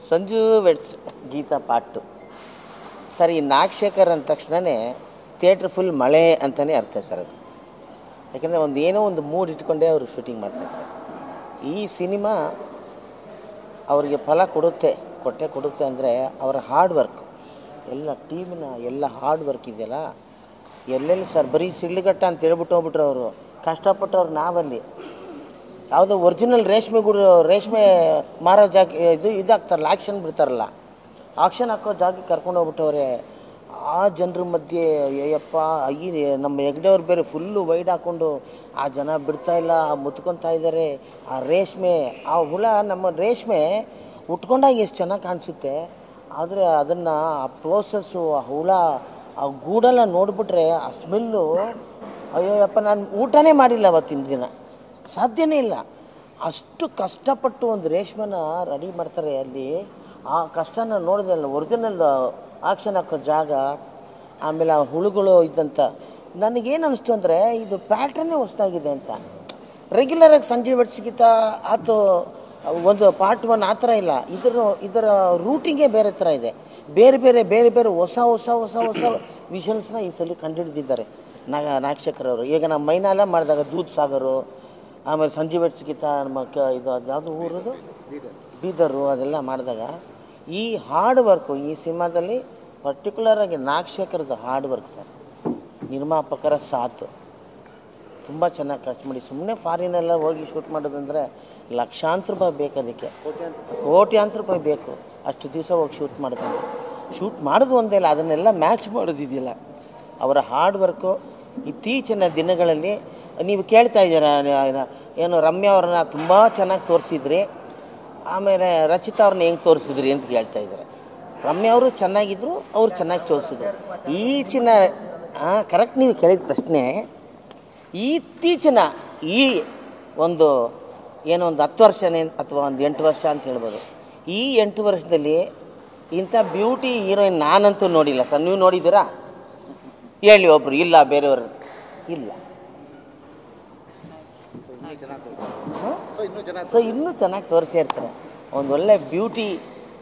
Sanju weds Geetha part 2 sir. ಈ ನಾಗಶೇಖರ್ ಅಂದ ತಕ್ಷಣವೇ ಥಿಯೇಟ್ರ್ ಫುಲ್ ಮಳೆ ಅಂತಲೇ ಅರ್ಥ ಸರ್ ಅದು. ಯಾಕೆಂದರೆ ಏನೋ ಒಂದು ಮೂಡ್ ಇಟ್ಕೊಂಡೇ ಅವರು ಶೂಟಿಂಗ್ ಮಾಡ್ತಾಯಿರ್ತಾರೆ. ಈ ಸಿನಿಮಾ ಅವರಿಗೆ ಫಲ ಕೊಡುತ್ತೆ ಅಂದರೆ ಅವರ ಹಾರ್ಡ್ ವರ್ಕ್, ಎಲ್ಲ ಟೀಮಿನ ಎಲ್ಲ ಹಾರ್ಡ್ ವರ್ಕ್ ಇದೆಯಲ್ಲ. ಎಲ್ಲೆಲ್ಲಿ ಸರ್ ಬರೀ ಸಿಳ್ಳಿಗಟ್ಟ ಅಂತ ಹೇಳ್ಬಿಟ್ಟು ಹೋಗ್ಬಿಟ್ರು ಅವರು. ಕಷ್ಟಪಟ್ಟವ್ರು ನಾವಲ್ಲಿ ಯಾವುದೋ ಒರಿಜಿನಲ್ ರೇಷ್ಮೆ ಮಾರೋ ಜಾಗ ಇದಾಗ್ತಾರಲ್ಲ, ಆ್ಯಕ್ಷನ್ ಬಿಡ್ತಾರಲ್ಲ, ಆಕ್ಷನ್ ಹಾಕೋ ಜಾಗಕ್ಕೆ ಕರ್ಕೊಂಡು ಹೋಗ್ಬಿಟ್ಟವ್ರೆ. ಆ ಜನರ ಮಧ್ಯೆ ಅಯ್ಯಪ್ಪ ನಮ್ಮ ಹೆಗ್ಡೆಯವ್ರು ಬೇರೆ ಫುಲ್ಲು ವೈಡ್ ಹಾಕ್ಕೊಂಡು ಆ ಜನ ಬಿಡ್ತಾಯಿಲ್ಲ, ಮುತ್ಕೊತಾ ಇದ್ದಾರೆ. ಆ ರೇಷ್ಮೆ, ಆ ಹುಳ, ನಮ್ಮ ರೇಷ್ಮೆ ಉಟ್ಕೊಂಡಾಗ ಎಷ್ಟು ಚೆನ್ನಾಗಿ ಕಾಣಿಸುತ್ತೆ. ಆದರೆ ಅದನ್ನು ಆ ಪ್ರೋಸೆಸ್ಸು, ಆ ಹುಳ, ಆ ಗೂಡೆಲ್ಲ ನೋಡಿಬಿಟ್ರೆ ಆ ಸ್ಮೆಲ್ಲು, ಅಯ್ಯಪ್ಪ ನಾನು ಊಟನೇ ಮಾಡಿಲ್ಲ ಅವತ್ತಿನ ದಿನ, ಸಾಧ್ಯನೇ ಇಲ್ಲ. ಅಷ್ಟು ಕಷ್ಟಪಟ್ಟು ಒಂದು ರೇಷ್ಮೆನ ರೆಡಿ ಮಾಡ್ತಾರೆ ಅಲ್ಲಿ. ಆ ಕಷ್ಟನ ನೋಡಿದ್ರಲ್ಲ, ಒರಿಜಿನಲ್ ಆಕ್ಷನ್ ಹಾಕೋ ಜಾಗ, ಆಮೇಲೆ ಆ ಹುಳುಗಳು ಇದ್ದಂಥ. ನನಗೇನು ಅನಿಸ್ತು ಅಂದರೆ ಇದು ಪ್ಯಾಟ್ರನ್ನೇ ಹೊಸದಾಗಿದೆ ಅಂತ. ರೆಗ್ಯುಲರಾಗಿ ಸಂಜೆ ವೆಟ್ಸ್ಗಿಂತ ಆತು ಒಂದು ಪಾರ್ಟ್ 1 ಆ ಥರ ಇಲ್ಲ. ಇದರ ರೂಟಿಂಗೇ ಬೇರೆ ಥರ ಇದೆ. ಬೇರೆ ಹೊಸ ವಿಷನ್ಸ್ನ ಈ ಸಲ ಕಂಡುಹಿಡಿದಿದ್ದಾರೆ ನಾಗಶೇಖರ್ ಅವರು. ಈಗ ನಮ್ಮ ಮೈನಾಲ ಮಾಡಿದಾಗ ದೂದ್ ಸಾಗರು, ಆಮೇಲೆ ಸಂಜೆ ವೆಟ್ಸ್ಗಿಂತ ನಮ್ಮ ಇದು ಯಾವುದು ಊರದು ಬೀದರು, ಅದೆಲ್ಲ ಮಾಡಿದಾಗ ಈ ಹಾರ್ಡ್ ವರ್ಕು ಈ ಸಿನಿಮಾದಲ್ಲಿ ಪರ್ಟಿಕ್ಯುಲರಾಗಿ ನಾಗಶೇಖರ್ದು ಹಾರ್ಡ್ ವರ್ಕ್ ಸರ್. ನಿರ್ಮಾಪಕರ ಸಾಥು ತುಂಬ ಚೆನ್ನಾಗಿ ಖರ್ಚು ಮಾಡಿ. ಸುಮ್ಮನೆ ಫಾರಿನೆಲ್ಲ ಹೋಗಿ ಶೂಟ್ ಮಾಡೋದಂದರೆ ಲಕ್ಷಾಂತರ ರೂಪಾಯಿ ಬೇಕು, ಅದಕ್ಕೆ ಕೋಟ್ಯಾಂತರ ರೂಪಾಯಿ ಬೇಕು. ಅಷ್ಟು ದಿವಸ ಹೋಗಿ ಶೂಟ್ ಮಾಡೋದು ಒಂದೇ ಇಲ್ಲ, ಅದನ್ನೆಲ್ಲ ಮ್ಯಾಚ್ ಮಾಡೋದಿದೆಯಲ್ಲ. ಅವರ ಹಾರ್ಡ್ ವರ್ಕು ಇತ್ತೀಚಿನ ದಿನಗಳಲ್ಲಿ ನೀವು ಕೇಳ್ತಾ ಇದ್ದೀರಾ, ಏನು ರಮ್ಯಾ ಅವ್ರನ್ನ ತುಂಬ ಚೆನ್ನಾಗಿ ತೋರಿಸಿದ್ರಿ, ಆಮೇಲೆ ರಚಿತಾ ಅವ್ರನ್ನ ಹೆಂಗೆ ತೋರಿಸಿದ್ರಿ ಅಂತ ಕೇಳ್ತಾ ಇದ್ದಾರೆ. ರಮ್ಯಾ ಅವರು ಚೆನ್ನಾಗಿದ್ದರು, ಅವ್ರು ಚೆನ್ನಾಗಿ ತೋರಿಸಿದ್ರು. ಕರೆಕ್ಟ್ ನೀವು ಕೇಳಿದ ಪ್ರಶ್ನೆ. ಇತ್ತೀಚಿನ ಈ ಒಂದು 10 ವರ್ಷನೇ ಅಥವಾ ಒಂದು 8 ವರ್ಷ ಅಂತ ಹೇಳ್ಬೋದು. ಈ 8 ವರ್ಷದಲ್ಲಿ ಇಂಥ ಬ್ಯೂಟಿ ಹೀರೋಯಿನ್ ನಾನಂತೂ ನೋಡಿಲ್ಲ ಸರ್. ನೀವು ನೋಡಿದ್ದೀರಾ? ಹೇಳಿ ಒಬ್ರು. ಇಲ್ಲ, ಬೇರೆಯವರು ಇಲ್ಲ. ಇನ್ನೂ ಚೆನ್ನಾಗಿ ತೋರಿಸ್ತಾ ಇರ್ತಾರೆ. ಒಂದು ಒಳ್ಳೆ ಬ್ಯೂಟಿ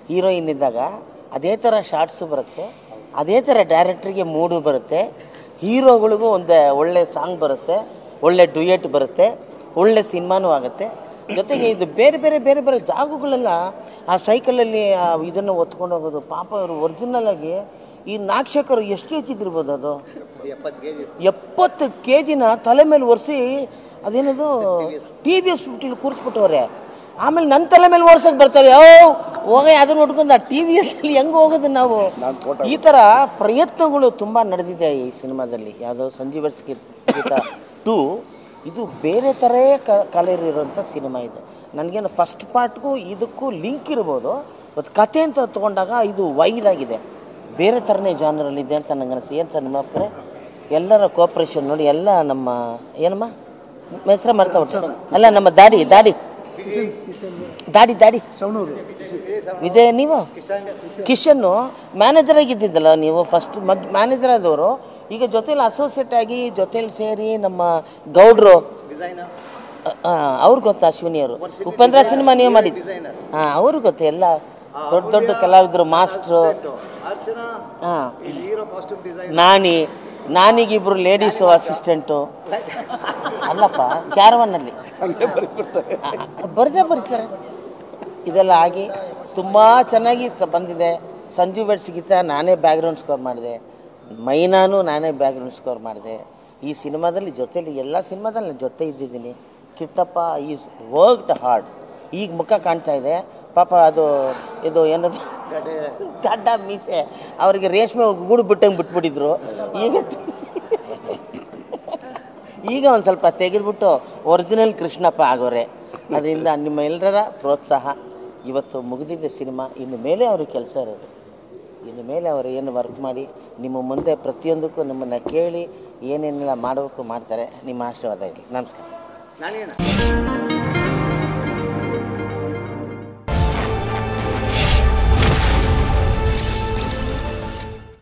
ಹೀರೋಯಿನ್ ಇದ್ದಾಗ ಅದೇ ಥರ ಶಾರ್ಟ್ಸು ಬರುತ್ತೆ, ಅದೇ ಥರ ಡೈರೆಕ್ಟ್ರಿಗೆ ಮೂಡು ಬರುತ್ತೆ, ಹೀರೋಗಳಿಗೂ ಒಂದು ಒಳ್ಳೆ ಸಾಂಗ್ ಬರುತ್ತೆ, ಒಳ್ಳೆ ಡ್ಯುಯೆಟ್ ಬರುತ್ತೆ, ಒಳ್ಳೆ ಸಿನಿಮಾನೂ ಆಗುತ್ತೆ. ಜೊತೆಗೆ ಇದು ಬೇರೆ ಜಾಗಗಳೆಲ್ಲ ಆ ಸೈಕಲಲ್ಲಿ ಇದನ್ನು ಹೊತ್ಕೊಂಡು ಹೋಗೋದು. ಪಾಪ ಅವರು ಒರಿಜಿನಲ್ ಆಗಿ ಈ ನಾಗಶೇಖರ್ ಎಷ್ಟು ಕೆ ಜಿ ಇದ್ದಿರ್ಬೋದು? ಅದು 70 kgನ ತಲೆ ಮೇಲೆ ಒರೆಸಿ, ಅದೇನದು TVS 50 ಕೂರಿಸ್ಬಿಟ್ಟವ್ರೆ. ಆಮೇಲೆ ನನ್ನ ತಲೆ ಮೇಲೆ ಓಡ್ಸಕ್ಕೆ ಬರ್ತಾರೆ. ಅದನ್ನು ಉಟ್ಕೊಂಡು ಆ TVS ಅಲ್ಲಿ ಹೆಂಗೆ ಹೋಗೋದು ನಾವು? ಈ ಥರ ಪ್ರಯತ್ನಗಳು ತುಂಬ ನಡೆದಿದೆ ಈ ಸಿನಿಮಾದಲ್ಲಿ. ಯಾವುದೋ ಸಂಜೆ ವೆಟ್ಸ್ಗಿಂತ 2 ಇದು ಬೇರೆ ಥರ ಕಲರ್ ಇರೋಂಥ ಸಿನಿಮಾ ಇದು. ನನಗೇನು ಫಸ್ಟ್ ಪಾರ್ಟ್ಗೂ ಇದಕ್ಕೂ ಲಿಂಕ್ ಇರ್ಬೋದು, ಮತ್ತು ಕತೆ ಅಂತ ತೊಗೊಂಡಾಗ ಇದು ವೈಡ್ ಆಗಿದೆ, ಬೇರೆ ಥರನೇ ಜಾನರಲ್ಲಿದೆ ಅಂತ ನನಗೆ ಅನಿಸ್ತು. ಏನು ಸರ್ ನಿಮ್ಮ ಎಲ್ಲರ ಕೋಪ್ರೇಷನ್ ನೋಡಿ. ಎಲ್ಲ ನಮ್ಮ ಏನಮ್ಮ ಹೆಸರ ಮರ್ತಾ ಅಲ್ಲ, ನಮ್ಮ ದಾಡಿ ವಿಜಯ್, ನೀವು ಕಿಶನ್ನು ಮ್ಯಾನೇಜರ್ ಆಗಿದ್ದಿದ್ದಲ್ಲ ನೀವು ಫಸ್ಟ್ ಮ್ಯಾನೇಜರ್ ಆದವರು. ಈಗ ಜೊತೇಲಿ ಅಸೋಸಿಯೇಟ್ ಆಗಿ ಜೊತೇಲಿ ಸೇರಿ ನಮ್ಮ ಗೌಡ್ರು, ಅವ್ರಿಗೆ ಗೊತ್ತಾ? ಅಶ್ವಿನಿಯವರು ಉಪೇಂದ್ರ ಸಿನಿಮಾ ನೀವು ಮಾಡಿದ್ದು, ಅವರು ಗೊತ್ತು. ಎಲ್ಲ ದೊಡ್ಡ ಕಲಾವಿದರು, ಮಾಸ್ಟ್ರು. ನಾನಿಗಿಬ್ರು ladies assistant. ಅಲ್ಲಪ್ಪ, ಕ್ಯಾರವನ್ನಲ್ಲಿ ಬರೀತಾರೆ. ಇದೆಲ್ಲ ಆಗಿ ತುಂಬ ಚೆನ್ನಾಗಿ ಬಂದಿದೆ. ಸಂಜು ವೆಟ್ಸ್ಗಿಂತ ನಾನೇ ಬ್ಯಾಕ್ಗ್ರೌಂಡ್ ಸ್ಕೋರ್ ಮಾಡಿದೆ, ಮೈನಾನು ನಾನೇ ಬ್ಯಾಕ್ಗ್ರೌಂಡ್ ಸ್ಕೋರ್ ಮಾಡಿದೆ. ಈ ಸಿನಿಮಾದಲ್ಲಿ ಜೊತೆಲಿ ಎಲ್ಲ ಸಿನಿಮಾದಲ್ಲಿ ಜೊತೆ ಇದ್ದಿದ್ದೀನಿ. Kittappa is worked hard. ಈಗ ಮುಖ ಕಾಣ್ತಾ ಇದೆ ಪಾಪ. ಇದು ಏನದು ಗಡ್ಡ ಮೀಸೆ, ಅವರಿಗೆ ರೇಷ್ಮೆ ಗೂಡು ಬಿಟ್ಟಂಗೆ ಬಿಟ್ಬಿಟ್ಟಿದ್ರು. ಈಗ ಒಂದು ಸ್ವಲ್ಪ ತೆಗೆದುಬಿಟ್ಟು ಒರಿಜಿನಲ್ ಕೃಷ್ಣಪ್ಪ ಆಗೋರೆ. ಅದರಿಂದ ನಿಮ್ಮ ಎಲ್ಲರ ಪ್ರೋತ್ಸಾಹ. ಇವತ್ತು ಮುಗಿದಿದ್ದ ಸಿನಿಮಾ, ಇನ್ನು ಮೇಲೆ ಅವ್ರಿಗೆ ಕೆಲಸ ಇರೋದು. ಇನ್ನು ಮೇಲೆ ಅವರು ಏನು ವರ್ಕ್ ಮಾಡಿ ನಿಮ್ಮ ಮುಂದೆ ಪ್ರತಿಯೊಂದಕ್ಕೂ ನಿಮ್ಮನ್ನು ಕೇಳಿ ಏನೇನೆಲ್ಲ ಮಾಡಬೇಕು ಮಾಡ್ತಾರೆ. ನಿಮ್ಮ ಆಶೀರ್ವಾದ ಇರಲಿ. ನಮಸ್ಕಾರ.